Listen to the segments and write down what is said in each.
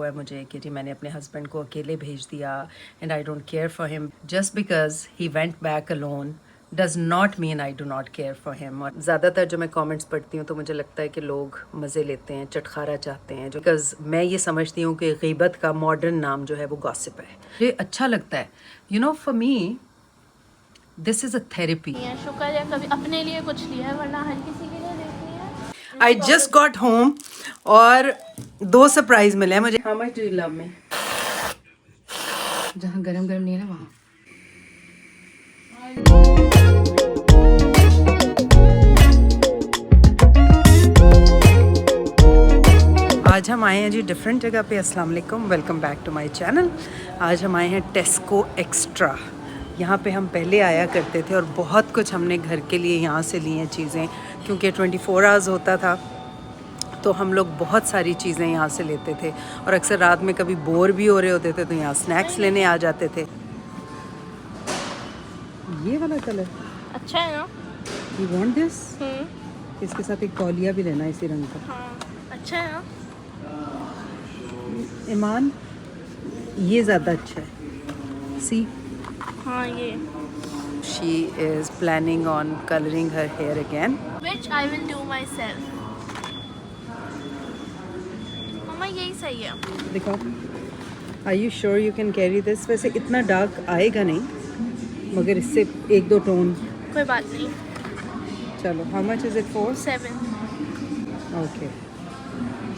है मुझे कि जी मैंने अपने हस्बैंड को अकेले भेज दिया and I don't care for him just because he went back alone does not mean I do not care for him. और ज़्यादातर जो मैं कमेंट्स पढ़ती हूँ तो मुझे लगता है कि लोग मज़े लेते हैं, चटखारा चाहते हैं, जो बिकॉज मैं ये समझती हूँ कि गीबत का मॉडर्न नाम जो है वो गॉसिप है। ये अच्छा लगता है, you know, for me this is a therapy. शुक्र है कभी अपने लिए कुछ लिया है, वरना हर किसी के लिए देखनी है। आई जस्ट गॉट होम और 2 सरप्राइज मिले हैं मुझे। How much do you love me? जहाँ गरम गरम नहीं है ना वहाँ। आज हम आए हैं जी डिफरेंट जगह पे। अस्सलाम वालेकुम, welcome back to my channel. आज हम आए हैं टेस्को एक्स्ट्रा। यहाँ पे हम पहले आया करते थे और बहुत कुछ हमने घर के लिए यहाँ से ली हैं चीज़ें, क्योंकि 24 आवर्स होता था तो हम लोग बहुत सारी चीज़ें यहाँ से लेते थे और अक्सर रात में कभी बोर भी हो रहे होते थे तो यहाँ स्नैक्स लेने आ जाते थे। ये वाला कलर अच्छा है ना? You want this? इसके साथ एक तौलिया भी लेना इसी रंग का। हाँ, अच्छा है ना? ईमान, ये ज़्यादा अच्छा है। सी, हाँ ये। She is planning on colouring her hair again, Which I will do myself. मम्मा यही सही है। दिखाओ। Are you sure you can carry this? वैसे इतना डार्क आएगा नहीं, मगर इससे 1-2 टोन। कोई बात नहीं। चलो, how much is it for? 7 okay,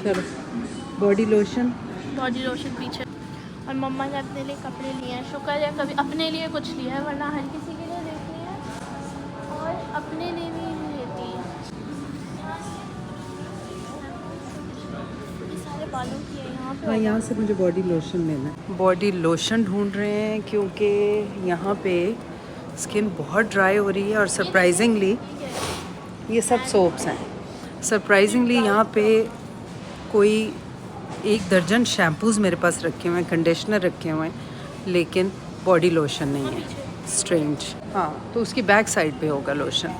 चलो। बॉडी लोशन, बॉडी लोशन पीछे। और मम्मा ने अपने लिए कपड़े लिए हैं। शुक्र है कभी अपने लिए कुछ लिया है, वरना हर किसी के लिए देखनी है और अपने लिए भी नहीं लेती। ये सारे बालों की है यहाँ पे। हाँ, यहाँ से मुझे बॉडी लोशन लेना है। बॉडी लोशन ढूंढ रहे हैं क्योंकि यहाँ पे स्किन बहुत ड्राई हो रही है और सरप्राइजिंगली ये सब सोप्स हैं। सरप्राइजिंगली यहाँ पे कोई 1 दर्जन शैम्पूज़ मेरे पास रखे हुए हैं, कंडीशनर रखे हुए हैं, लेकिन बॉडी लोशन नहीं है। स्ट्रेंज। हाँ, तो उसकी बैक साइड पे होगा लोशन।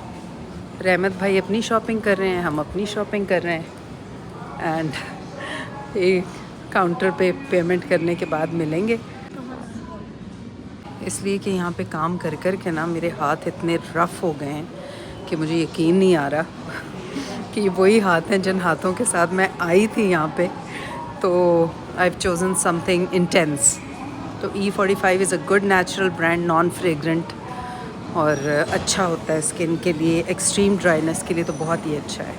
रहमत भाई अपनी शॉपिंग कर रहे हैं, हम अपनी शॉपिंग कर रहे हैं एंड एक काउंटर पे पेमेंट करने के बाद मिलेंगे। इसलिए कि यहाँ पे काम कर कर के ना मेरे हाथ इतने रफ़ हो गए हैं कि मुझे यकीन नहीं आ रहा कि वही हाथ हैं जिन हाथों के साथ मैं आई थी यहाँ पे। तो I have chosen something intense. तो E45 is a good natural brand, non fragrant, और अच्छा होता है स्किन के लिए। एक्सट्रीम ड्राइनेस के लिए तो बहुत ही अच्छा है।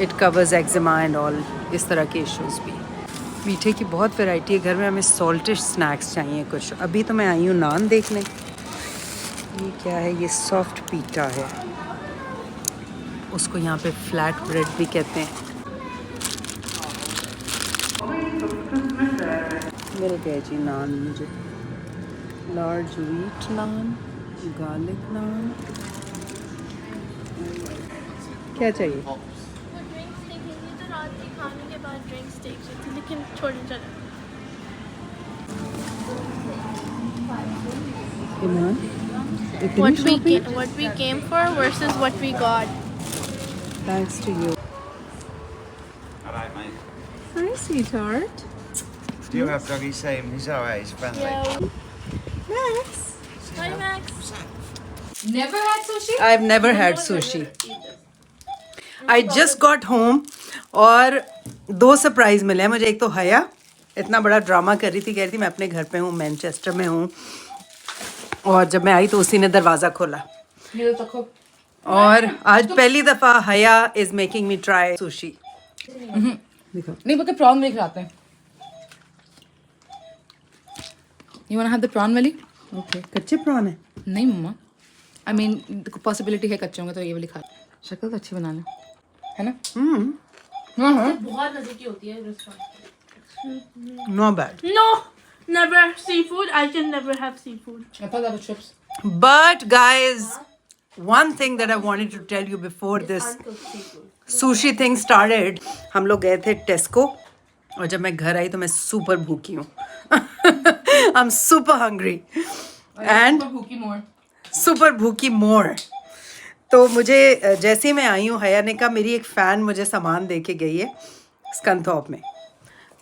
It covers eczema and all इस तरह के इश्यूज़ भी। मीठे की बहुत वैरायटी है घर में। हमें सॉल्टिश स्नैक्स चाहिए कुछ। अभी तो मैं आई हूँ नान देखने। ये क्या है? ये सॉफ्ट पीटा है, उसको यहाँ पे फ्लैट ब्रेड भी कहते हैं। मिल गया जी नान मुझे। लार्ज व्हीट नान, गार्लिक नान। क्या चाहिए? वो ड्रिंक्स देखेंगे तो रात के खाने के बाद ड्रिंक्स देख सकते हैं, लेकिन छोड़ने चले। ईमान, इतनी What we came for versus what we got. Thanks to you. Alright, mate. Hi, sweetheart. Do you have doggy same? He's alright, he's friendly. Yeah. Max. Hi Max. Never had sushi? I've never had sushi. I just got home और 2 surprise मिले हैं मुझे। एक तो हया इतना बड़ा drama कर रही थी, कह रही थी मैं अपने घर पे हूँ, मैनचेस्टर में हूँ, और जब मैं आई तो उसी ने दरवाज़ा खोला। और आज पहली दफ़ा हया is making me try sushi. देखो, नहीं बोलते प्रॉन वाली खिलाते हैं। You wanna have the prawn वाली? ओके, कच्चे प्रॉन है। नहीं मम्मा, I mean पॉसिबिलिटी है कच्चे होंगे तो ये वाली खा। शक्ल तो अच्छी बना ले, है ना? हाँ। बहुत मजे की होती है restaurant. No bad, No, never seafood. I can never have seafood. I thought that was chips. but guys, one thing that I wanted to tell you before this sushi thing started, हम लोग गए थे टेस्को और जब मैं घर आई तो मैं सुपर भूखी हूँ। I'm super hungry and super भूखी मोर। तो मुझे जैसे ही मैं आई हूँ, हया ने कहा, मेरी एक फ़ैन मुझे सामान दे के गई है स्कंथॉप में,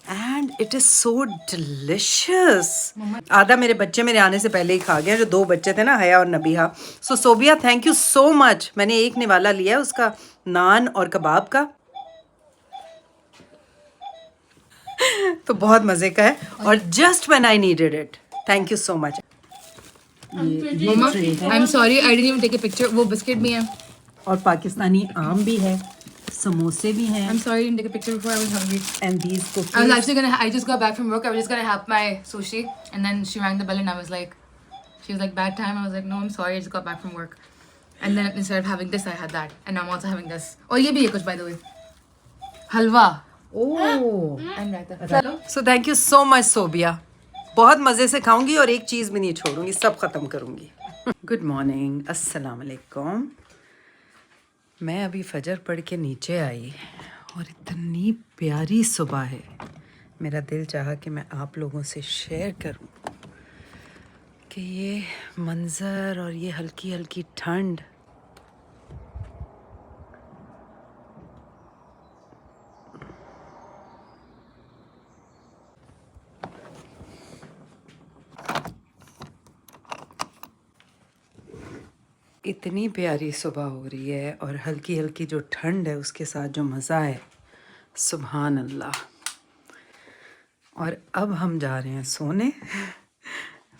and it is so delicious. आधा मेरे बच्चे मेरे आने से पहले ही खा गए, जो 2 बच्चे थे ना, हया और Nabiha. So Sobia thank you so much. मैंने एक निवाला लिया है उसका, नान और कबाब का, तो बहुत मजे का है। और just when I needed it, thank you so much. मम्मा I am sorry I didn't even take a picture. वो बिस्किट भी है और पाकिस्तानी आम भी है, समोसे भी हैं। I'm sorry I didn't take a picture before. I was hungry. And these cookies. I was actually gonna. I just got back from work. I was just gonna have my sushi, and then she rang the bell, and I was like, she was like, bad time. I was like, no, I'm sorry. I just got back from work. And then instead of having this, I had that, and now I'm also having this. Oh, ye bhi hai kuch, by the way. Halwa. Oh. And raita. So thank you so much, Sobia. बहुत मज़े से खाऊंगी और एक चीज़ भी नहीं छोड़ूंगी, सब ख़त्म करूंगी। गुड मॉर्निंग, अस्सलाम वालेकुम। मैं अभी फजर पढ़ के नीचे आई और इतनी प्यारी सुबह है, मेरा दिल चाहा कि मैं आप लोगों से शेयर करूं कि ये मंज़र और ये हल्की हल्की ठंड इतनी प्यारी सुबह हो रही है और हल्की हल्की जो ठंड है उसके साथ जो मज़ा है, सुभान अल्लाह। और अब हम जा रहे हैं सोने,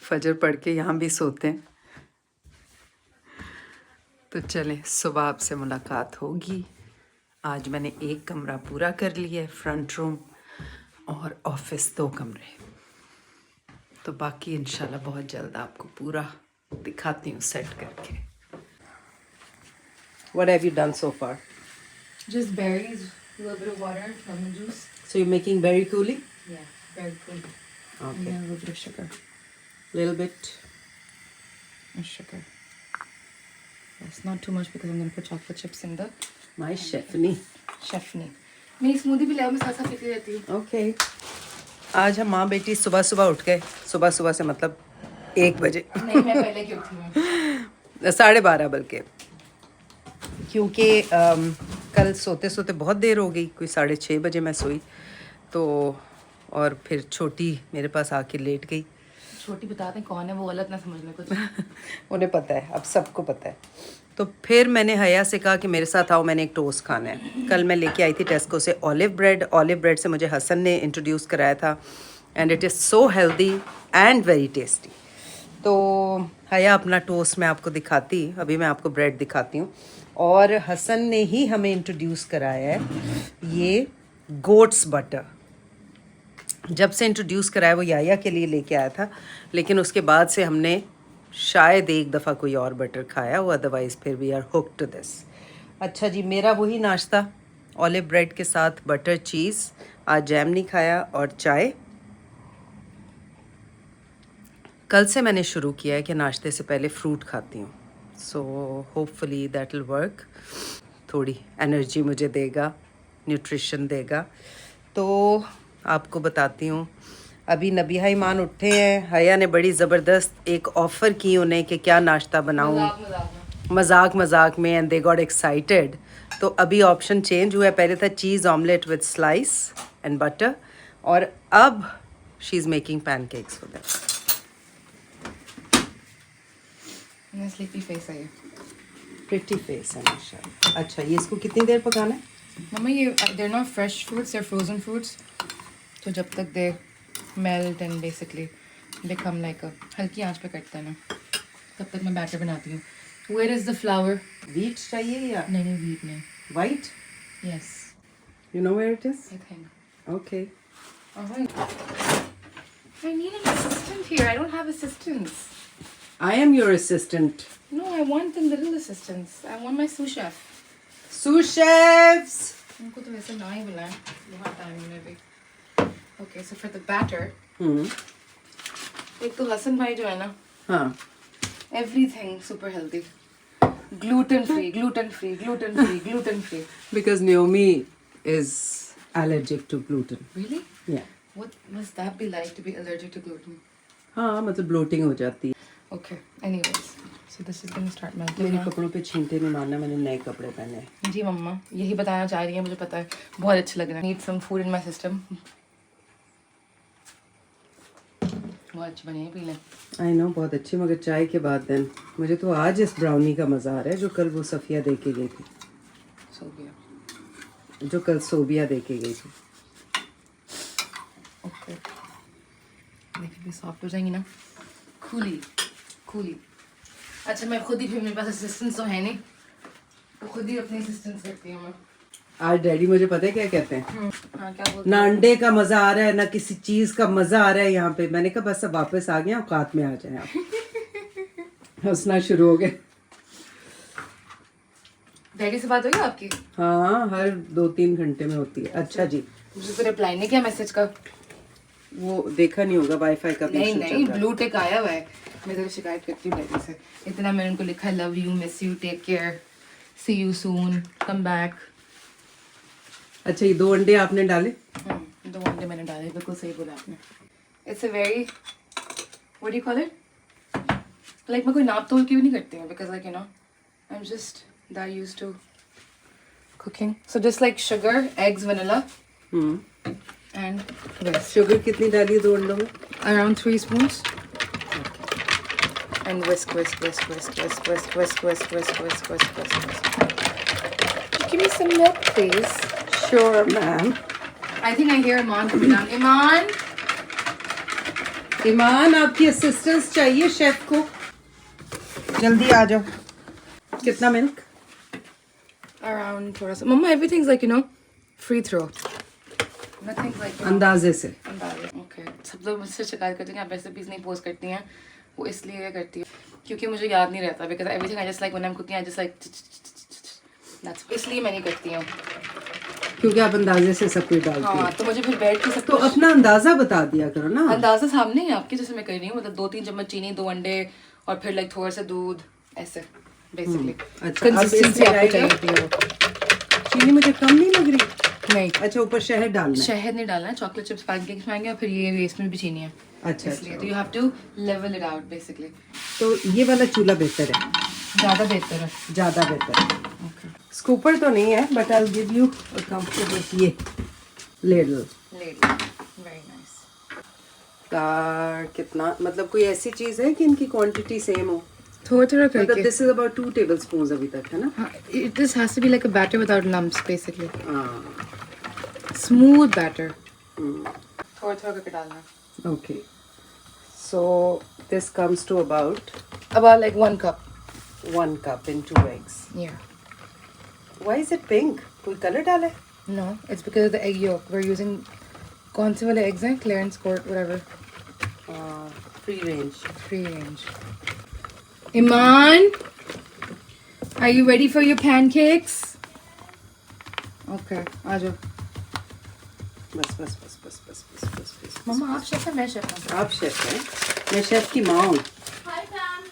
फजर पढ़ के यहाँ भी सोते हैं। तो चलें, सुबह आपसे मुलाकात होगी। आज मैंने एक कमरा पूरा कर लिया है, फ्रंट रूम, और ऑफिस 2 कमरे। तो बाकी इंशाल्लाह बहुत जल्द आपको पूरा दिखाती हूँ सेट करके। What have you done so far? Just berries, a little bit of water, lemon juice. So you're making berry coulis? Yeah, very cool. Okay. And then a little bit of sugar. Little bit. And sugar. Yes, not too much because I'm gonna put chocolate chips in the My chefney. chefney. मेरी smoothie भी लाओ, मैं साथ साथ पीती रहती हूँ। Okay. आज हम माँ बेटी सुबह सुबह उठ गए। सुबह सुबह से मतलब 1 बजे। नहीं, मैं पहले क्यों उठी हूँ? 12:30 बल्कि, क्योंकि कल सोते सोते बहुत देर हो गई, कोई 6:30 बजे मैं सोई। तो और फिर छोटी मेरे पास आके लेट गई। छोटी बताते हैं कौन है, वो गलत ना समझ ले कुछ। उन्हें पता है, अब सबको पता है। तो फिर मैंने हया से कहा कि मेरे साथ आओ, मैंने एक टोस्ट खाना है। कल मैं लेके आई थी टेस्को से ऑलिव ब्रेड। ऑलिव ब्रेड से मुझे हसन ने इंट्रोड्यूस कराया था, and it is so healthy and very tasty. तो हया अपना टोस्ट मैं आपको दिखाती, अभी मैं आपको ब्रेड दिखाती हूँ। और हसन ने ही हमें इंट्रोड्यूस कराया है ये गोट्स बटर। जब से इंट्रोड्यूस कराया वो याया के लिए लेके आया था, लेकिन उसके बाद से हमने शायद एक दफ़ा कोई और बटर खाया हो, अदरवाइज़ फिर we are hook to this. अच्छा जी, मेरा वही नाश्ता ऑलिव ब्रेड के साथ बटर चीज़, आज जैम नहीं खाया, और चाय। कल से मैंने शुरू किया है कि नाश्ते से पहले फ्रूट खाती हूँ। So hopefully that will work, थोड़ी एनर्जी मुझे देगा, न्यूट्रिशन देगा। तो आपको बताती हूँ, अभी नबीहा ईमान उठे हैं। हया ने बड़ी ज़बरदस्त एक ऑफ़र की उन्हें कि क्या नाश्ता बनाऊँ, मजाक में, एंड दे गॉट एक्साइटेड। तो अभी ऑप्शन चेंज हुआ है, पहले था चीज़ omelette with slice and butter, और अब she is making pancakes for that. Sleepy face है ये। प्रिटी फेस है माशाल्लाह। अच्छा, ये इसको कितनी देर पकाना है? मम्मा ये they're not fresh fruits, they're frozen fruits. तो जब तक they melt and basically become like a हल्की आंच पे करते हैं ना, तब तक मैं बैटर बनाती हूँ। Where is the flour? Wheat चाहिए या नहीं wheat नहीं। White? Yes, you know where it is? I think. Okay. I need an assistant here. I don't have assistants. I am your assistant. No, I want the little assistants. I want my sous chef. Sous chefs. उनको तो वैसे ना ही बुलाएं, बहुत time में भी। Okay, so for the batter, एक तो हसन भाई जो है ना, हाँ, everything super healthy, gluten free. because Naomi is allergic to gluten. Really? Yeah. What must that be like to be allergic to gluten? हाँ, मतलब ब्लोटिंग हो जाती है। Okay. Anyways, so this is gonna start melting मेरे now. कपड़ों पे छींटे नहीं मारना, मैंने नए कपड़े पहने हैं। जी मम्मा, यही बताना चाह रही हैं, मुझे पता है, बहुत अच्छे लग रहे हैं। Need some food in my system. बहुत अच्छी बनी है, पी लें। आई नो बहुत अच्छी, मगर चाय के बाद देन मुझे तो आज इस ब्राउनी का मज़ा आ रहा है जो कल वो सफ़िया दे के गई थी, सोबिया। जो कल सोबिया दे के गई थी। ओके, देखिए भी सॉफ्ट हो जाएंगी ना, खुली खुली। अच्छा मैं खुद ही, फिर मेरे पास असिस्टेंट तो है नहीं, तो खुद ही अपनी असिस्टेंट करती हूँ मैं। आज डैडी मुझे पता है क्या कहते हैं, हाँ क्या बोलते ना अंडे का मज़ा आ रहा है ना किसी चीज़ का मज़ा आ रहा है यहाँ पे। मैंने कहा बस अब वापस आ गए, औकात में आ जाए आप। हंसना शुरू हो गए। डैडी से बात हुई आपकी? हाँ, हर 2-3 घंटे में होती है। अच्छा जी, मुझे तो रिप्लाई नहीं किया मैसेज का। वो देखा नहीं होगा, वाईफाई का नहीं issue नहीं, चल रहा है। ब्लू टिक आया हुआ है। मैं तो शिकायत करती हूँ डैडी से, इतना मैंने उनको लिखा love you, miss you, take care, see you soon, come back. अच्छा ये 2 अंडे आपने डाले? 2 अंडे मैंने डाले, बिल्कुल सही बोला आपने। It's a very, what do you call it, like मैं कोई नाप तोल की भी नहीं करती हूँ, because like you know I am just that used to cooking. So just like sugar, eggs, vanilla and this. Sugar कितनी डाली है 2 अंडों में? Around 3 spoons. And whisk, whisk, whisk, whisk, whisk, whisk, whisk, whisk, whisk, whisk, whisk, whisk, whisk. Give me some milk, please. Sure, ma'am. I think I hear Iman coming down. Iman! ईमान आपकी assistance चाहिए chef को, जल्दी आ जाओ। कितना milk? Around थोड़ा सा. Mama, everything's like, you know, free throw. Nothing's like, you know, अंदाजे से। Okay. सब लोग मुझसे शिकायत करते हैं कि आप रेसिपीज नहीं पोस्ट करती हैं। वो इसलिए करती है क्योंकि मुझे याद नहीं रहता, because everything I just like when I am cooking I just like that's, इसलिए मैं नहीं करती हूँ। क्योंकि आप अंदाजे से सब कुछ डालती हाँ, हो। तो मुझे फिर बैठ के सब तो अपना अंदाजा बता दिया करो ना। अंदाजा सामने है आपके, जैसे मैं कर रही हूँ, मतलब 2-3 चम्मच चीनी, 2 अंडे और फिर लाइक थोड़ा सा दूध, ऐसे बेसिकली। अच्छा, अब कंसिस्टेंसी इसमें आपको जाएगा? चाहिए थी। चीनी मुझे कम नहीं लग रही? नहीं, अच्छा, ऊपर शहद डालना है। शहद नहीं डालना है, चॉकलेट चिप्स पैनकेक्स खाएंगे और फिर ये इसमें भी चीनी है। अच्छा इसलिए अच्छा, तो you have to level it out basically. तो ये वाला चूल्हा बेहतर है, ज़्यादा बेहतर है। ज़्यादा बेहतर है। स्कूपर तो नहीं है, but I will give you a comfortable ये लेडल। Very nice. कितना, मतलब कोई ऐसी चीज़ है कि इनकी क्वांटिटी सेम हो? थोड़ा थोड़ा मतलब करके। दिस इज अबाउट 2 टेबलस्पून अभी तक, है ना? हाँ, this has to be like a batter without lumps basically. हाँ, Smooth batter. थोड़ा थोड़ा करके डालना। Okay. So this comes to about About like 1 cup. 1 cup in 2 eggs. Yeah. Why is it pink? कोई कलर डाला है? No, it's because of the egg yolk. We're using कौन से वाले eggs हैं? Clarence Court, whatever. Free range. Free range. Iman, are you ready for your pancakes? Okay, आ जाओ। बस बस बस बस बस बस बस बस। मम्मा आप शेफ हैं, मैं शेफ हूँ। आप शेफ हैं, मैं शेफ की माँ हूँ। Hi fam.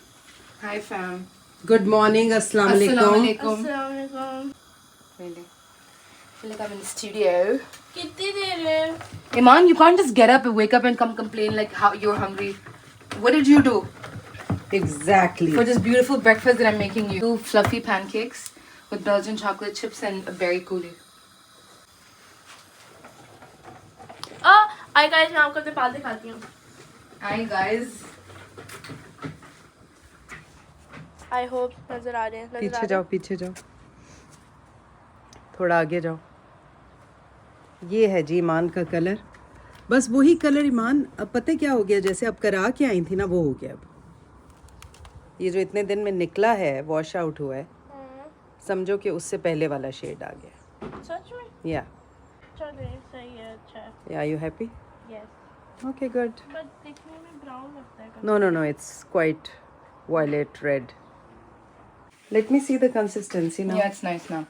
Hi fam. Good morning, अस्सलाम वालेकुम। Assalamualaikum. Assalamualaikum. Really? I feel like I'm in the studio. कितनी देर है? Iman, you can't just get up and wake up and come complain like how you're hungry. What did you do Exactly. for this beautiful breakfast that I'm making you? 2 fluffy pancakes with Belgian chocolate chips and a berry coulis. I guys, मैं आपको अपने पाल दिखाती हूँ। Hi guys. I hope नजर आ रहे हैं। पीछे जाओ, पीछे जाओ, थोड़ा आगे जाओ। ये है जी ईमान का कलर, बस वही कलर ईमान। अब पता है क्या हो गया, जैसे अब करा के आई थी ना वो हो गया। अब ये जो इतने दिन में निकला है, वॉश आउट हुआ है, समझो कि उससे पहले वाला शेड आ गया। सच में? या चलिए सही है, अच्छा है। या you happy? Yes, okay good. But दिखने में ब्राउन लगता है। No no no, it's quite violet red. Let me see the consistency now. Yeah, it's nice now.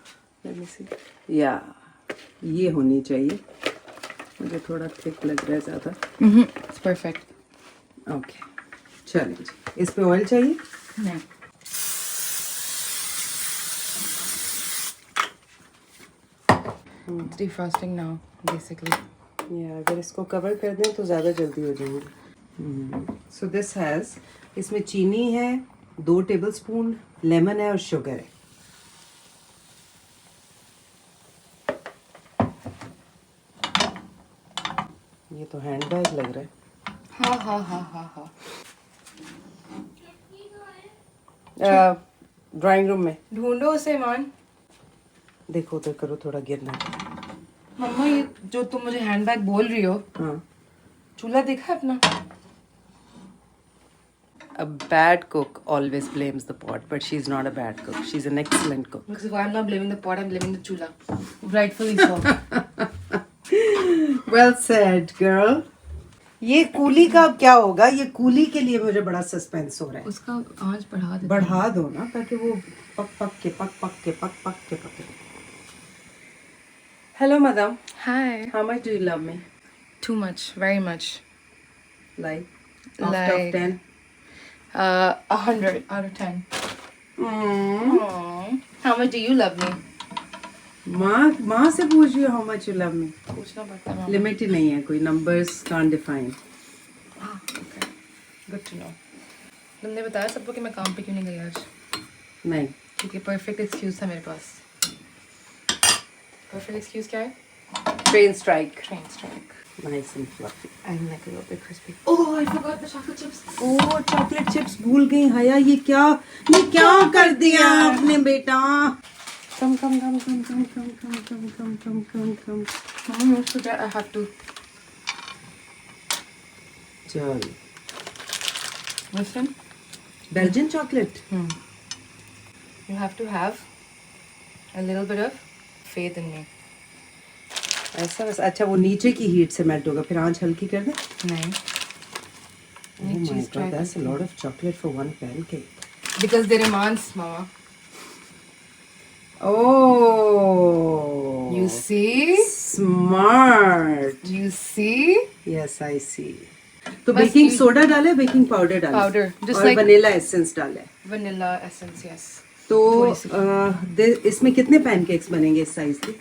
Let me see. या ये होनी चाहिए, मुझे थोड़ा थिक लग रहा है ज़्यादा। It's perfect. ओके, चलिए जी। इस पे ऑयल चाहिए? No. It's defrosting now, basically. या अगर इसको कवर कर दें तो ज़्यादा जल्दी हो जाएंगे। सो दिस हैज़, इसमें चीनी है, 2 टेबलस्पून, लेमन है और शुगर है। ये तो हैंडबैग लग रहा है। Ha ha ha ha ha. Drawing room में ढूंढो उसे ईमान. देखो उधर करो, थोड़ा गिरना. मम्मा ये जो तुम मुझे हैंडबैग बोल रही हो, हाँ. चूल्हा देखा है अपना? A bad cook always blames the pot, but she's not a bad cook. She's an excellent cook. Because if I'm not blaming the pot, I'm blaming the chula. Rightfully so. Well said, girl. ये coolie का अब क्या होगा? ये coolie के लिए मुझे बड़ा सस्पेंस हो रहा है. उसका आंच बढ़ा दे. बढ़ा दो ना, ताकि वो पक पक के. Hello, madam. Hi. How much do you love me? Too much. Very much. Like, out Like- of 10. 100 out of 10. Aww. How much do you love me? माँ से पूछ रही हो how much you love me. पूछना पड़ता है. Limit ही नहीं है कोई. numbers can't define. Okay. Good to know. तुमने बताया सबको कि मैं काम पे क्यों नहीं गई आज? नहीं. क्योंकि परफेक्ट एक्सक्यूज था मेरे पास. परफेक्ट एक्सक्यूज क्या है? Train strike. Train strike. Nice and fluffy. And like a little bit crispy. Oh, I forgot the chocolate chips. Oh chocolate chips भूल गई हया. ये क्या कर दिया आपने बेटा? कम. Mama knows to that I have to. चल. Listen. Belgian chocolate. You have to have a little bit of faith in me. ऐसा बस. अच्छा वो नीचे की हीट से मेल्ट होगा, फिर आंच हल्की कर दे. नहीं. Oh my god, that's a lot of chocolate for one pancake. Because they're imams, Mama. Oh, You see? smart. You see? Yes, I see. तो बस बेकिंग ये- सोडा डाले, बेकिंग पाउडर डाले, Powder, just और like- वनीला एसेंस डाले. Vanilla essence, yes. तो थोड़ी सी. इसमें कितने पैनकेक्स बनेंगे इस साइज के?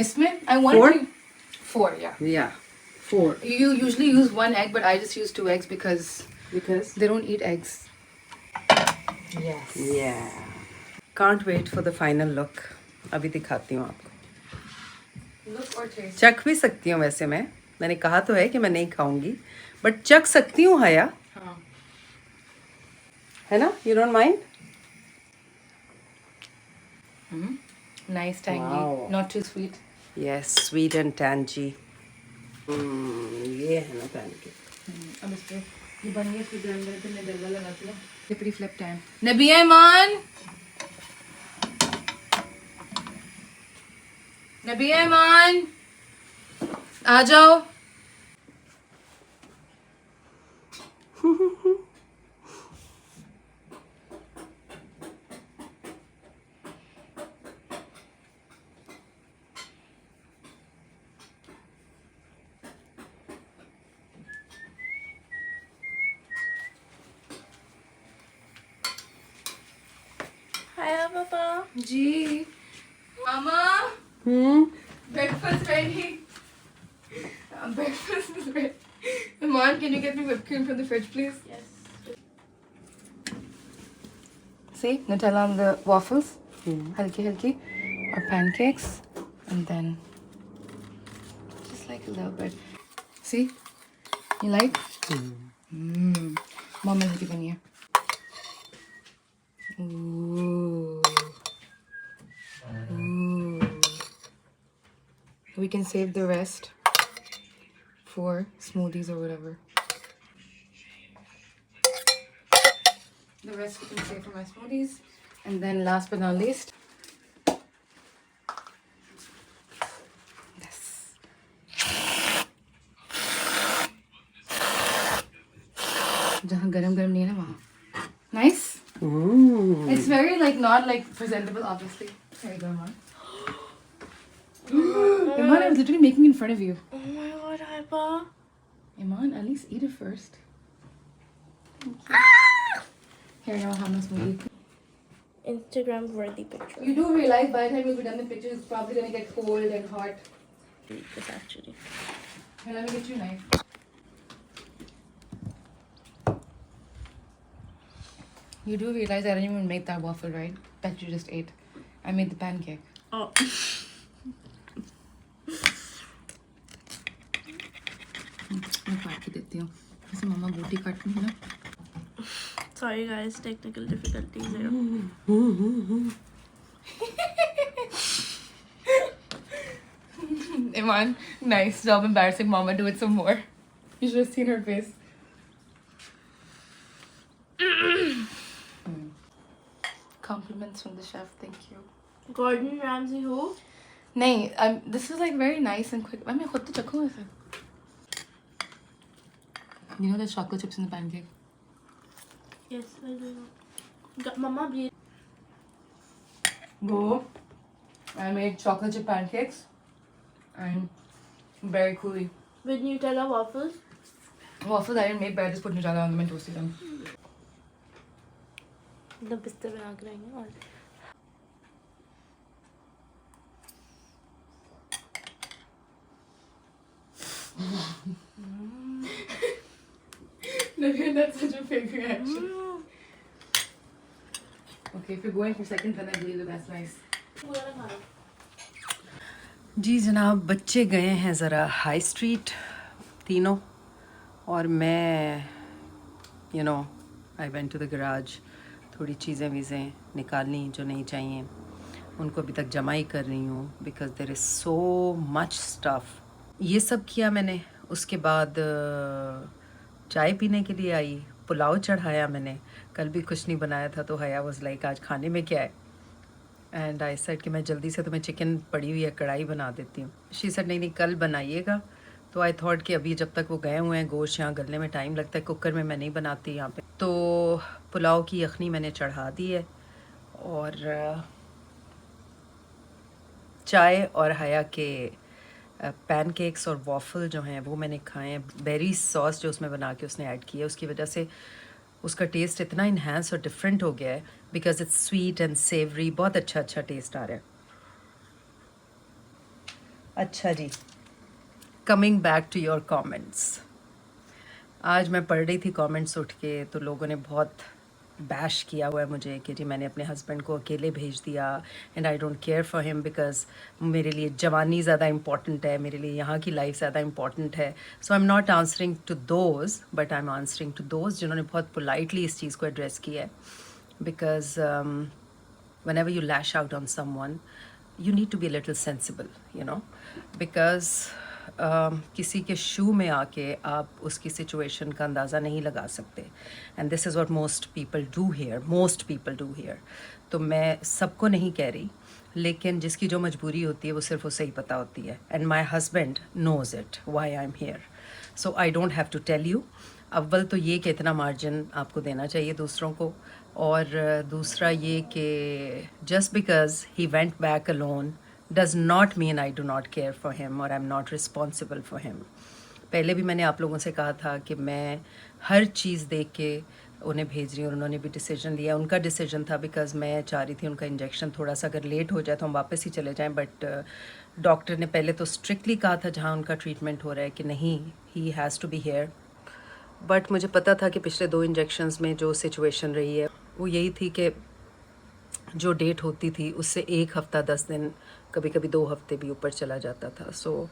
इसमें I want Four? to. 4, yeah. Yeah, 4. You usually use 1 egg, but I just use 2 eggs because Because they don't eat eggs. Yes. yeah, can't wait for the final look. अभी दिखाती हूँ आपको. Look or taste. चख भी सकती हूँ वैसे. मैंने कहा तो है कि मैं नहीं खाऊंगी, बट चख सकती हूँ हया, हाँ. है ना? You don't mind? Nice, tangy. Wow. Not too sweet. Yes, sweet and tangy. ये है ना पैनकेक. अब इस पे ये बन गया. इसको ग्राइंडर पे मैं डलवा लगाती हूँ. फ्लिपरी फ्लिप टाइम. नबिया ईमान. नबिया ईमान. आ जाओ. Hiya, Papa. Ji. Mama. Breakfast ready. Breakfast is ready. Iman, can you get me whipped cream from the fridge, please? Yes. See, Nutella on the waffles. Halki. Or pancakes. And then just like a little bit. See? You like? Mom has given you. Ooh. We can save the rest for smoothies or whatever. The rest we can save for my smoothies. And then last but not least, this. जहाँ गरम गरम नहीं है ना वहाँ. Nice? It's very like not like presentable, obviously. There you go, Iman. Iman, I was literally making in front of you. Oh my god, Hypa. Iman, at least eat it first. Here, now I'll have my smoothie. Instagram worthy picture. You do realize by the time you'll be done the picture, it's probably gonna get cold and hot. This actually. Here, let me get you a knife. You do realize I didn't even make that waffle, right? That you just ate. I made the pancake. Oh. मैं काट के देती हूँ. जैसे मम्मा बूटी काट रही है ना. Sorry guys, technical difficulties here. Iman, nice job embarrassing mama. Do it some more. You should have seen her face. Compliments from the chef. Thank you. Gordon Ramsay who? नहीं, this is like very nice and quick. मैं खुद तो चखूँ ऐसे. You know there's chocolate chips in the pancake. Yes, I do know. Mama, breathe. Go. I made chocolate chip pancakes and berry coulis. With Nutella waffles. Waffles I didn't make, but I just put Nutella on them and toasted them. The pista bana ke रहेंगे और That's such a fake reaction. Okay, if you're going for seconds, then I believe that that's nice. पूरा ना खाना. जी जनाब, बच्चे गए हैं ज़रा हाई स्ट्रीट तीनों, और मैं I went to the garage. थोड़ी चीज़ें वीज़ें निकालनी जो नहीं चाहिए, उनको अभी तक जमा ही कर रही हूँ because there is so much stuff. ये सब किया मैंने. उसके बाद चाय पीने के लिए आई, पुलाव चढ़ाया मैंने. कल भी कुछ नहीं बनाया था तो हया वाज लाइक आज खाने में क्या है, एंड आई सेड कि मैं जल्दी से तुम्हें चिकन पड़ी हुई है कढ़ाई बना देती हूँ. शी सेड नहीं कल बनाइएगा. तो आई थॉट कि अभी जब तक वो गए हुए हैं गोश्त यहाँ गलने में टाइम लगता है, कुकर में मैं नहीं बनाती यहाँ पे. तो पुलाव की यखनी मैंने चढ़ा दी है, और चाय और हया के पैनकेक्स और वॉफल जो हैं वो मैंने खाए हैं. बेरी सॉस जो उसमें बना के उसने ऐड की है, उसकी वजह से उसका टेस्ट इतना इन्हांस और डिफरेंट हो गया है because it's sweet and savoury. बहुत अच्छा टेस्ट आ रहा है. अच्छा जी, coming back to your comments. आज मैं पढ़ रही थी कमेंट्स उठ के, तो लोगों ने बहुत बैश किया हुआ है मुझे कि जी मैंने अपने हस्बैंड को अकेले भेज दिया and I don't care for him because मेरे लिए जवानी ज़्यादा इम्पॉर्टेंट है, मेरे लिए यहाँ की लाइफ ज़्यादा इम्पॉर्टेंट है. So I am not answering to those, but I am answering to those जिन्होंने बहुत पोलाइटली इस चीज़ को एड्रेस किया है. Because whenever you lash out on someone you need to be little sensible, because किसी के शू में आके आप उसकी सिचुएशन का अंदाज़ा नहीं लगा सकते. And this is what most people do here. तो मैं सबको नहीं कह रही, लेकिन जिसकी जो मजबूरी होती है वो सिर्फ उसे ही पता होती है. And my husband knows it why I am here. So I don't have to tell you. अव्वल तो ये कि इतना मार्जिन आपको देना चाहिए दूसरों को, और दूसरा ये कि just because he went back alone does not mean I do not care for him or I'm not responsible for him. पहले भी मैंने आप लोगों से कहा था कि मैं हर चीज़ देख के उन्हें भेज रही हूँ, और उन्होंने भी डिसीजन लिया. उनका डिसीजन था बिकॉज मैं चाह रही थी उनका इंजेक्शन थोड़ा सा अगर लेट हो जाए तो हम वापस ही चले जाएं. बट डॉक्टर ने पहले तो स्ट्रिक्टली कहा था जहाँ उनका ट्रीटमेंट हो रहा है कि नहीं, he has to be here. But मुझे पता था कि पिछले 2 इंजेक्शंस में जो सिचुएशन रही है वो यही थी कि जो डेट होती थी उससे 1 हफ़्ता 10 दिन, कभी कभी 2 हफ्ते भी ऊपर चला जाता था. सो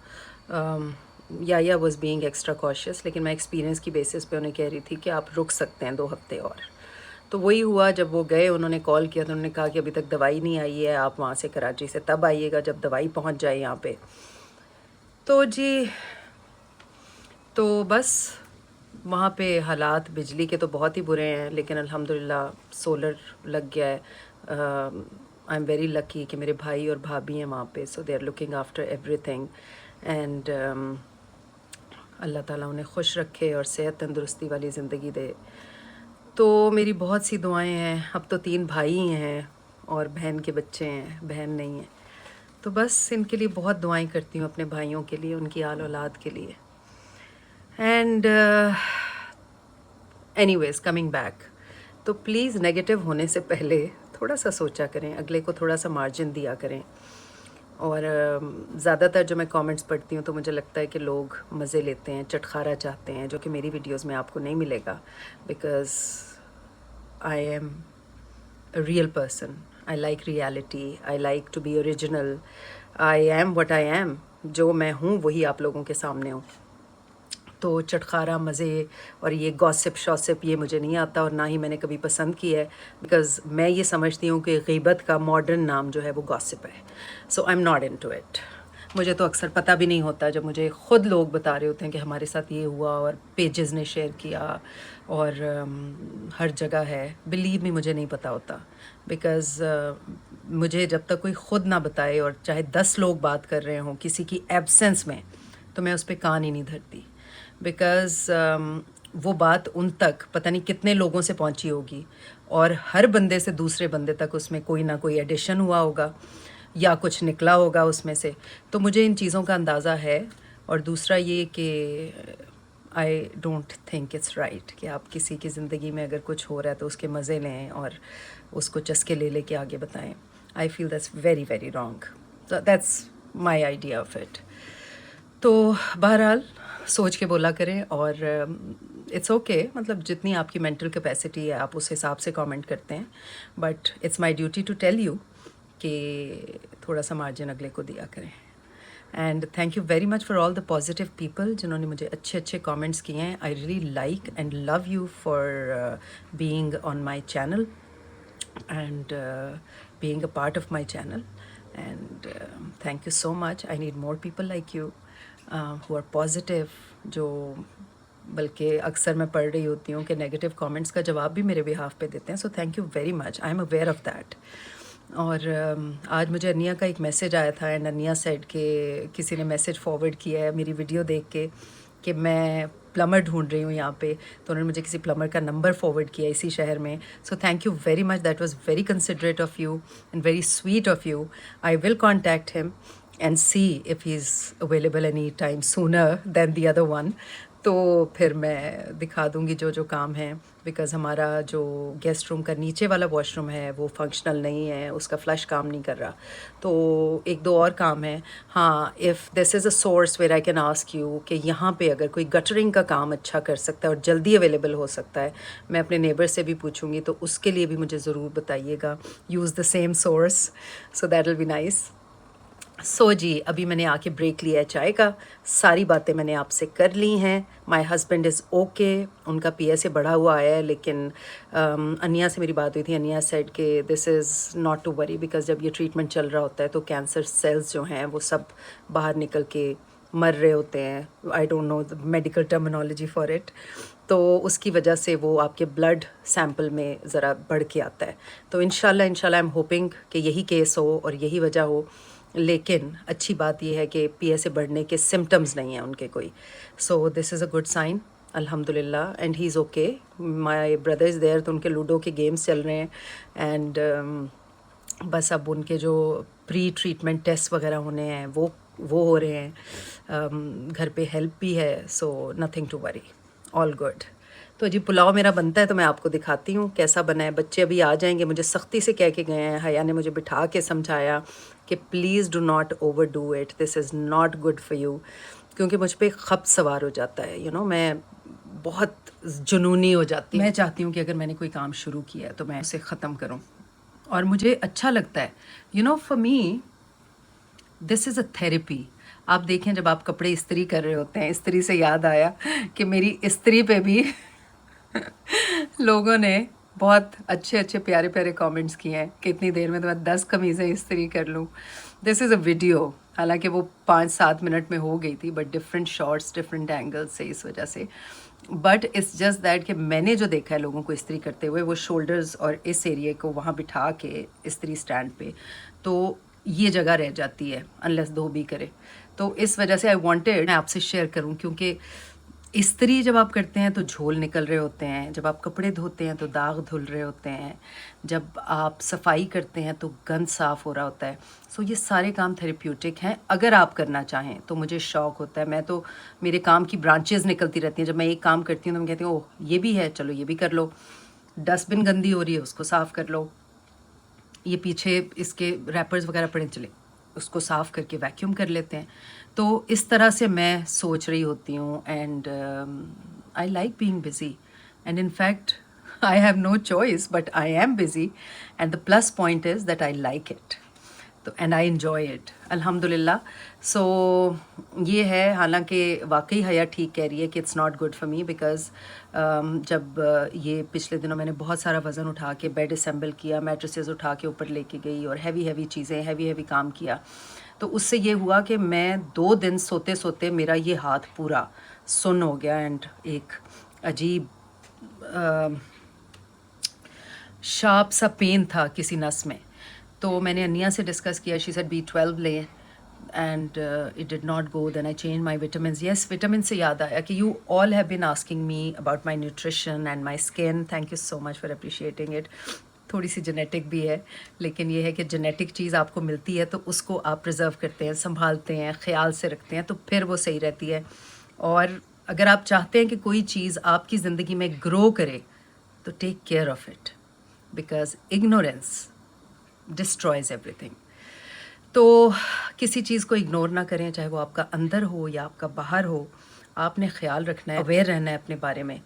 या वॉज बीइंग एक्स्ट्रा कॉशियस, लेकिन मैं एक्सपीरियंस की बेसिस पे उन्हें कह रही थी कि आप रुक सकते हैं 2 हफ्ते और. तो वही हुआ. जब वो गए उन्होंने कॉल किया तो उन्होंने कहा कि अभी तक दवाई नहीं आई है, आप वहाँ से कराची से तब आइएगा जब दवाई पहुँच जाए यहाँ पे. तो जी, तो बस वहाँ पे हालात बिजली के तो बहुत ही बुरे हैं, लेकिन अल्हम्दुलिल्लाह सोलर लग गया है. आई एम वेरी लकी कि मेरे भाई और भाभी हैं वहाँ पे, so they are looking after everything. And अल्लाह ताला उन्हें खुश रखे और सेहत तंदुरुस्ती वाली ज़िंदगी दे. तो मेरी बहुत सी दुआएं हैं. अब तो 3 भाई हैं और बहन के बच्चे हैं, बहन नहीं है. तो बस इनके लिए बहुत दुआएं करती हूँ, अपने भाइयों के लिए, उनकी आल औलाद के लिए. एंड एनीवेज, कमिंग बैक, तो प्लीज़ नेगेटिव होने से पहले थोड़ा सा सोचा करें, अगले को थोड़ा सा मार्जिन दिया करें. और ज़्यादातर जो मैं कमेंट्स पढ़ती हूँ तो मुझे लगता है कि लोग मज़े लेते हैं, चटखारा चाहते हैं, जो कि मेरी वीडियोस में आपको नहीं मिलेगा. Because I am a real person. I like reality, I like to be original. I am what I am. जो मैं हूँ वही आप लोगों के सामने हूँ. तो चटखारा मज़े और ये गॉसिप शॉसिप ये मुझे नहीं आता और ना ही मैंने कभी पसंद की है, बिकॉज़ मैं ये समझती हूँ कि ग़ीबत का मॉडर्न नाम जो है वो गॉसिप है. So I am not into it. मुझे तो अक्सर पता भी नहीं होता जब मुझे ख़ुद लोग बता रहे होते हैं कि हमारे साथ ये हुआ और पेजेस ने शेयर किया और हर जगह है. बिलीव मी, मुझे नहीं पता होता, बिकॉज़ मुझे जब तक कोई ख़ुद ना बताए और चाहे 10 लोग बात कर रहे हों किसी की एब्सेंस में, तो मैं उस पर कान ही नहीं धरती. बिकॉज़ वो बात उन तक पता नहीं कितने लोगों से पहुंची होगी और हर बंदे से दूसरे बंदे तक उसमें कोई ना कोई एडिशन हुआ होगा या कुछ निकला होगा उसमें से. तो मुझे इन चीज़ों का अंदाज़ा है. और दूसरा ये कि I don't think it's right कि आप किसी की ज़िंदगी में अगर कुछ हो रहा है तो उसके मज़े लें और उसको चस्के ले के आगे बताएं. I feel that's very very wrong. So that's my idea of it. तो बहरहाल सोच के बोला करें और इट्स ओके. मतलब जितनी आपकी मेंटल कैपेसिटी है आप उस हिसाब से कमेंट करते हैं, but it's my duty to tell you कि थोड़ा सा मार्जिन अगले को दिया करें. And thank you very much for all the positive people जिन्होंने मुझे अच्छे अच्छे कमेंट्स किए हैं. I really like and love you for being on my channel and being a part of my channel, and thank you so much. I need more people like you who are positive, जो बल्कि अक्सर मैं पढ़ रही होती हूँ कि negative comments का जवाब भी मेरे बिहाफ पे देते हैं. सो thank you very much. I am aware of that. और आज मुझे अनिया का एक मैसेज आया था एंड अनिया सेड के किसी ने मैसेज फॉरवर्ड किया है मेरी वीडियो देख के कि मैं प्लमर ढूंढ रही हूँ यहाँ पे. तो उन्होंने मुझे किसी प्लमर का नंबर फॉरवर्ड किया इसी शहर में. So thank you very much. That was very considerate of you and very sweet of you. I will contact him and see if he is available any time sooner than the other one. तो फिर मैं दिखा दूँगी जो जो काम है, because हमारा जो गेस्ट रूम का नीचे वाला वॉशरूम है वो फंक्शनल नहीं है, उसका फ्लश काम नहीं कर रहा. तो एक दो और काम है. हाँ, if this is a source where I can ask you कि यहाँ पे अगर कोई गटरिंग का काम अच्छा कर सकता है और जल्दी अवेलेबल हो सकता है, मैं अपने नेबर से भी पूछूँगी, तो उसके लिए भी मुझे ज़रूर बताइएगा. Use the same source, so that will be nice. So जी, अभी मैंने आके ब्रेक लिया है चाय का. सारी बातें मैंने आपसे कर ली हैं. My husband is okay. उनका PSA बढ़ा हुआ आया है, लेकिन अनिया से मेरी बात हुई थी. अनिया सेड कि this is not to worry, because जब ये ट्रीटमेंट चल रहा होता है तो कैंसर सेल्स जो हैं वो सब बाहर निकल के मर रहे होते हैं. I don't know the medical terminology for it. तो उसकी वजह से वो आपके ब्लड सैंपल में ज़रा बढ़ के आता है. तो इंशाल्लाह आई एम होपिंग कि यही केस हो और यही वजह हो. लेकिन अच्छी बात यह है कि PSA बढ़ने के सिम्टम्स नहीं हैं उनके कोई. So this is a good sign, अल्हम्दुलिल्लाह. And he is okay. My brother is there, तो उनके लूडो के गेम्स चल रहे हैं. एंड बस अब उनके जो प्री ट्रीटमेंट टेस्ट वगैरह होने हैं वो हो रहे हैं. घर पे हेल्प भी है. So nothing to worry, all good. तो जी पुलाव मेरा बनता है तो मैं आपको दिखाती हूँ कैसा बना है. बच्चे अभी आ जाएंगे. मुझे सख्ती से कह के गए हैं, हया ने मुझे बिठा के समझाया कि please do not over do it, this is not good for you. क्योंकि मुझ पर खप सवार हो जाता है. मैं बहुत जुनूनी हो जाती हूँ. मैं चाहती हूँ कि अगर मैंने कोई काम शुरू किया है तो मैं उसे ख़त्म करूँ. और मुझे अच्छा लगता है. For me this is a therapy. आप देखें, जब आप कपड़े इस्त्री कर रहे होते हैं, इस्त्री से याद आया कि मेरी इस्त्री पे भी लोगों ने बहुत अच्छे अच्छे प्यारे प्यारे कमेंट्स किए हैं कि इतनी देर में तो मैं 10 कमीज़ें इस्त्री कर लूँ. This is a video. हालांकि वो 5-7 मिनट में हो गई थी, but different shots, different angles से इस वजह से. बट इट्स जस्ट दैट कि मैंने जो देखा है लोगों को इस्त्री करते हुए, वो शोल्डर्स और इस एरिए को वहाँ बिठा के इस्त्री स्टैंड पे, तो ये जगह रह जाती है अनलेस धोबी करे. तो इस वजह से आई वांटेड मैं आपसे शेयर करूं, क्योंकि इस्त्री जब आप करते हैं तो झोल निकल रहे होते हैं, जब आप कपड़े धोते हैं तो दाग धुल रहे होते हैं, जब आप सफाई करते हैं तो गंद साफ़ हो रहा होता है. सो ये सारे काम थेरेप्यूटिक हैं अगर आप करना चाहें तो. मुझे शौक़ होता है, मैं तो मेरे काम की ब्रांचेज़ निकलती रहती हैं. जब मैं एक काम करती हूँ तो मैं कहती हूँ ओह ये भी है, चलो ये भी कर लो. डस्टबिन गंदी हो रही है, उसको साफ़ कर लो. ये पीछे इसके रैपर्स वगैरह पड़े, चले उसको साफ़ करके वैक्यूम कर लेते हैं. तो इस तरह से मैं सोच रही होती हूँ. And I like being busy, and in fact I have no choice, but I am busy. And the plus point is that I like it. तो एंड आई इन्जॉय इट अल्हम्दुलिल्लाह। सो ये है, हालांकि वाकई हया ठीक कह रही है कि it's not good for me because जब ये पिछले दिनों मैंने बहुत सारा वज़न उठा के बेड असेंबल किया, मैट्रेसेस उठा के ऊपर लेके गई और हैवी चीज़ें, हैवी काम किया, तो उससे ये हुआ कि मैं 2 दिन सोते सोते मेरा ये हाथ पूरा सुन्न हो गया एंड एक अजीब शार्प सा पेन था किसी नस में। तो मैंने अनिया से डिस्कस किया, शी सेड B12 ले, and it did not go. Then I change my vitamin. Yes, vitamin से याद आया कि you all have been asking me about my nutrition and my skin. Thank you so much for appreciating it. थोड़ी सी genetic भी है, लेकिन ये है कि जेनेटिक चीज़ आपको मिलती है तो उसको आप प्रिजर्व करते हैं, संभालते हैं, ख्याल से रखते हैं, तो फिर वो सही रहती है। और अगर आप चाहते हैं कि कोई चीज़ आपकी ज़िंदगी में ग्रो करे तो take care of it, because ignorance destroys everything. तो किसी चीज़ को इग्नोर ना करें, चाहे वो आपका अंदर हो या आपका बाहर हो। आपने ख्याल रखना है, अवेयर रहना है अपने बारे में।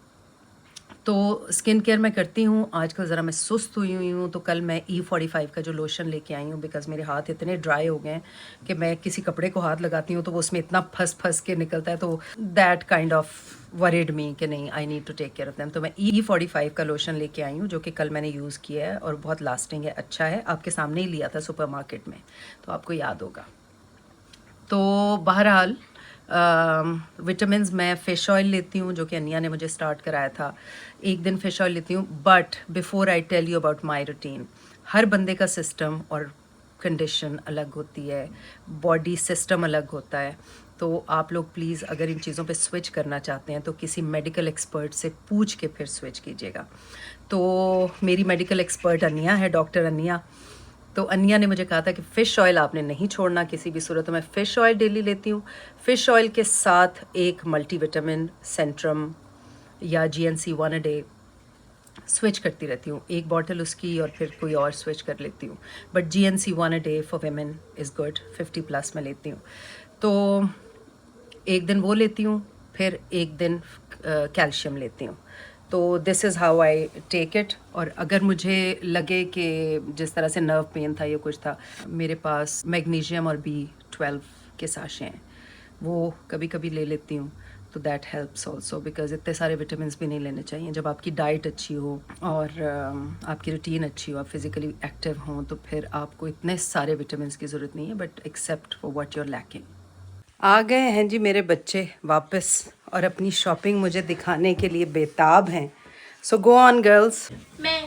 तो स्किन केयर मैं करती हूँ। आजकल ज़रा मैं सुस्त हुई हूँ, तो कल मैं E45 का जो लोशन लेके आई हूँ, बिकॉज़ मेरे हाथ इतने ड्राई हो गए हैं कि मैं किसी कपड़े को हाथ लगाती हूँ तो वो उसमें इतना फंस के निकलता है, तो that kind of worried me कि नहीं, I need to take care of them. तो मैं E45 का लोशन लेके आई हूँ, जो कि कल मैंने यूज़ किया है और बहुत लास्टिंग है, अच्छा है। आपके सामने ही लिया था सुपरमार्केट में, तो आपको याद होगा। तो बहरहाल विटामिन्स मैं फ़िश ऑयल लेती हूँ, जो कि अनिया ने मुझे स्टार्ट कराया था। एक दिन फ़िश ऑयल लेती हूँ, but before I tell you about my routine, हर बंदे का सिस्टम और कंडीशन अलग होती है, बॉडी सिस्टम अलग होता है। तो आप लोग प्लीज़ अगर इन चीज़ों पे स्विच करना चाहते हैं तो किसी मेडिकल एक्सपर्ट से पूछ के फिर स्विच कीजिएगा। तो मेरी मेडिकल एक्सपर्ट अनिया है, डॉक्टर अनिया। तो अनिया ने मुझे कहा था कि फ़िश ऑयल आपने नहीं छोड़ना किसी भी सूरत। तो मैं फ़िश ऑयल डेली लेती हूँ। फ़िश ऑयल के साथ एक मल्टीविटामिन सेंट्रम या GNC1 अ डे स्विच करती रहती हूँ, एक बॉटल उसकी और फिर कोई और स्विच कर लेती हूँ। But GNC1 a day for women is good, 50+ मैं लेती हूँ। तो एक दिन वो लेती हूँ, फिर एक दिन कैल्शियम लेती हूँ। तो this is how I take it. और अगर मुझे लगे कि जिस तरह से नर्व पेन था या कुछ था, मेरे पास मैग्नीशियम और B12 के साशे हैं, वो कभी कभी ले लेती हूँ। तो दैट हेल्प्स ऑल्सो, बिकॉज इतने सारे विटामिन भी नहीं लेने चाहिए। जब आपकी डाइट अच्छी हो और आपकी रूटीन अच्छी हो, आप फिज़िकली एक्टिव हों, तो फिर आपको इतने सारे विटामिन की ज़रूरत नहीं है, but except for what you are lacking. आ गए हैं जी मेरे बच्चे वापस और अपनी शॉपिंग मुझे दिखाने के लिए बेताब हैं। सो गो ऑन गर्ल्स। मैं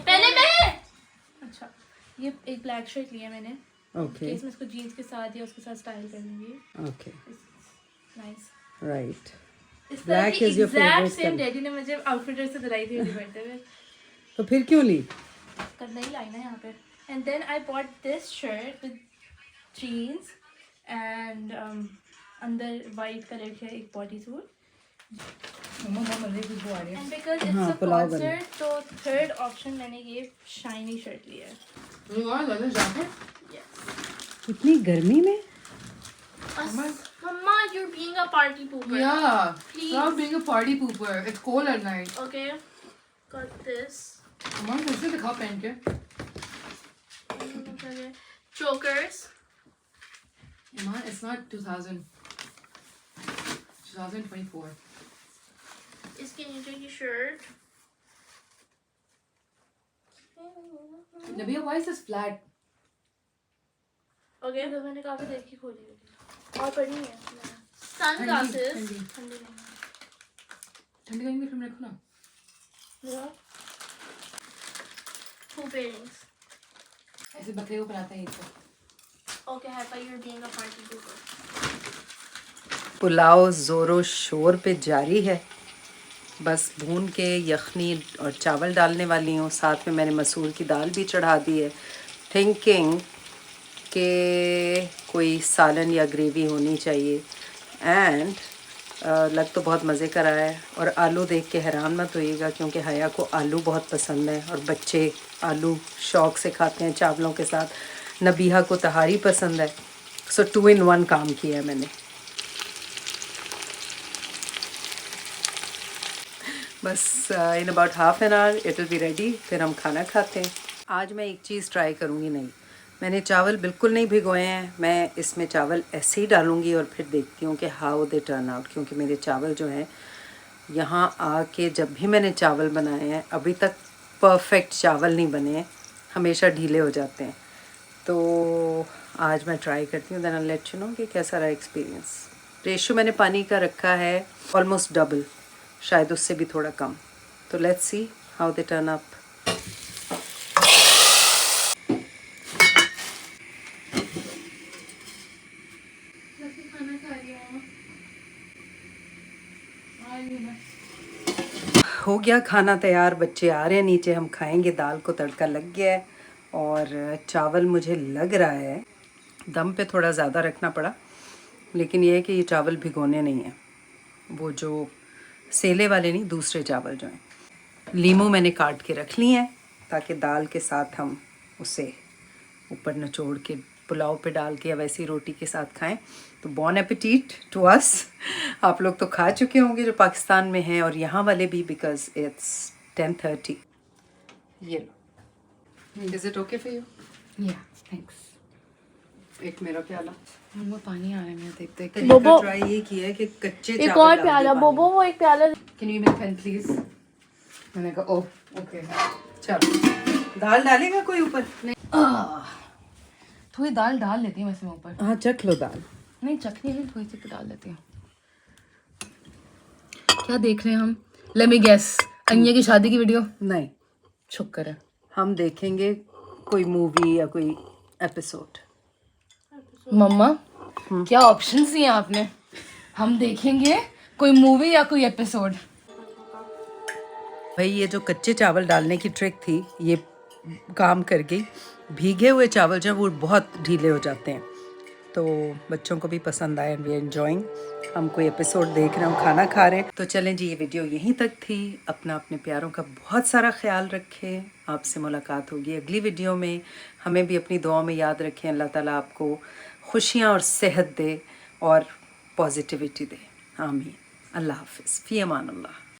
अच्छा, ये एक ब्लैक शर्ट लिया मैंने। ओके इसमें इसको जीन्स के साथ या उसके साथ स्टाइल कर लूंगी। Okay nice. राइट। इस तरह Black की is your exact favorite same color. Daddy ने मुझे आउटफिट से दिलाई थी मेरे बर्थडे में। तो फिर क्यों ली? करना ही लाइना यहाँ पे। And then I bought this shirt with jeans and अंदर वाइट कलर का एक body suit. And because it's a pulao बना। कॉन्सर्ट, तो थर्ड ऑप्शन मैंने ये शाइनी शर्ट लिया है। Yes. इतनी गर्मी में? Mama, you're being a party pooper. Yeah. Please. Stop being a party pooper. It's cold at night. Okay. Got this. Come on, this is the cup and Okay. Chokers. Come on, it's not 2024. इसके नीचे की shirt. Nabia, why is this flat? Okay. तो मैंने काफी देर की खोली हुई और पड़ी है। Sunglasses. ठंडी। ठंडी नहीं। ठंडी कहीं फिर रखो ना। Yeah. Hoop earrings. ऐसे बकरे को पहनाते हैं इसको। Okay, Haifa, you're being a party pooper. Pulao ज़ोरों शोर पे जारी है। बस भून के यखनी और चावल डालने वाली हूँ। साथ में मैंने मसूर की दाल भी चढ़ा दी है, थिंकिंग कि कोई सालन या ग्रेवी होनी चाहिए। एंड लग तो बहुत मज़े का रहा है। और आलू देख के हैरान मत होइएगा, क्योंकि हया को आलू बहुत पसंद है और बच्चे आलू शौक़ से खाते हैं चावलों के साथ। नबीहा को तहारी पसंद है। सो 2 in 1 काम किया है मैंने। बस in about half an hour it will be ready, फिर हम खाना खाते हैं। आज मैं एक चीज़ ट्राई करूँगी, नहीं मैंने चावल बिल्कुल नहीं भिगोए हैं, मैं इसमें चावल ऐसे ही डालूँगी और फिर देखती हूँ कि हाउ दे टर्न आउट, क्योंकि मेरे चावल जो हैं यहाँ आके जब भी मैंने चावल बनाए हैं अभी तक परफेक्ट चावल नहीं बने हैं, हमेशा ढीले हो जाते हैं। तो आज मैं ट्राई करती हूँ, then I let you know कि कैसा रहा एक्सपीरियंस। रेशो मैंने पानी का रखा है ऑलमोस्ट डबल, शायद उससे भी थोड़ा कम। तो let's see how they turn up. हो गया खाना तैयार, बच्चे आ रहे हैं नीचे, हम खाएंगे। दाल को तड़का लग गया है और चावल मुझे लग रहा है दम पे थोड़ा ज़्यादा रखना पड़ा, लेकिन ये है कि ये चावल भिगोने नहीं है, वो जो सेले वाले नहीं, दूसरे चावल जो हैं। लीमू मैंने काट के रख लिए हैं ताकि दाल के साथ हम उसे ऊपर निचोड़ के पुलाव पे डाल के या वैसी रोटी के साथ खाएं। तो बॉन एपिटीट टू अस। आप लोग तो खा चुके होंगे जो पाकिस्तान में हैं, और यहाँ वाले भी, बिकॉज इट्स 10:30। ये लो, is it okay for you? Yeah, thanks. एक मेरा प्याला। वो पानी आ रहा है मेरा देखते देखते। तरीका ट्राई ये किया है कि कच्चे एक चावल और डाल प्याला दे बोबो, वो एक प्याला। Can you give me a pen, please? मैंने कहा ओह ओके। चलो, दाल डालेगा कोई ऊपर? थोड़ी दाल डाल लेती हूँ वैसे मैं ऊपर। हाँ, चख लो दाल। नहीं चखनी नहीं, थोड़ी सी तो डाल देती हूँ। क्या देख रहे हैं हम? Let me guess, अन्या की शादी की वीडियो? नहीं, शुक्र है। हम देखेंगे कोई मूवी या कोई एपिसोड। मम्मा क्या ऑप्शंस दिए आपने? हम देखेंगे कोई मूवी या कोई एपिसोड। भाई ये जो कच्चे चावल डालने की ट्रिक थी, ये काम कर गई। भीगे हुए चावल जो वो बहुत ढीले हो जाते हैं, तो बच्चों को भी पसंद आए एंड वी आर एंजॉइंग। हम कोई एपिसोड देख रहे हैं, खाना खा रहे हैं। तो चलें जी, ये वीडियो यहीं तक थी। अपने प्यारों का बहुत सारा ख्याल रखें। आपसे मुलाकात होगी अगली वीडियो में। हमें भी अपनी दुआओं में याद रखें। अल्लाह ताला आपको खुशियाँ और सेहत दे और पॉजिटिविटी दे। आमीन। अल्लाह हाफिज़, फ़ी अमान अल्लाह।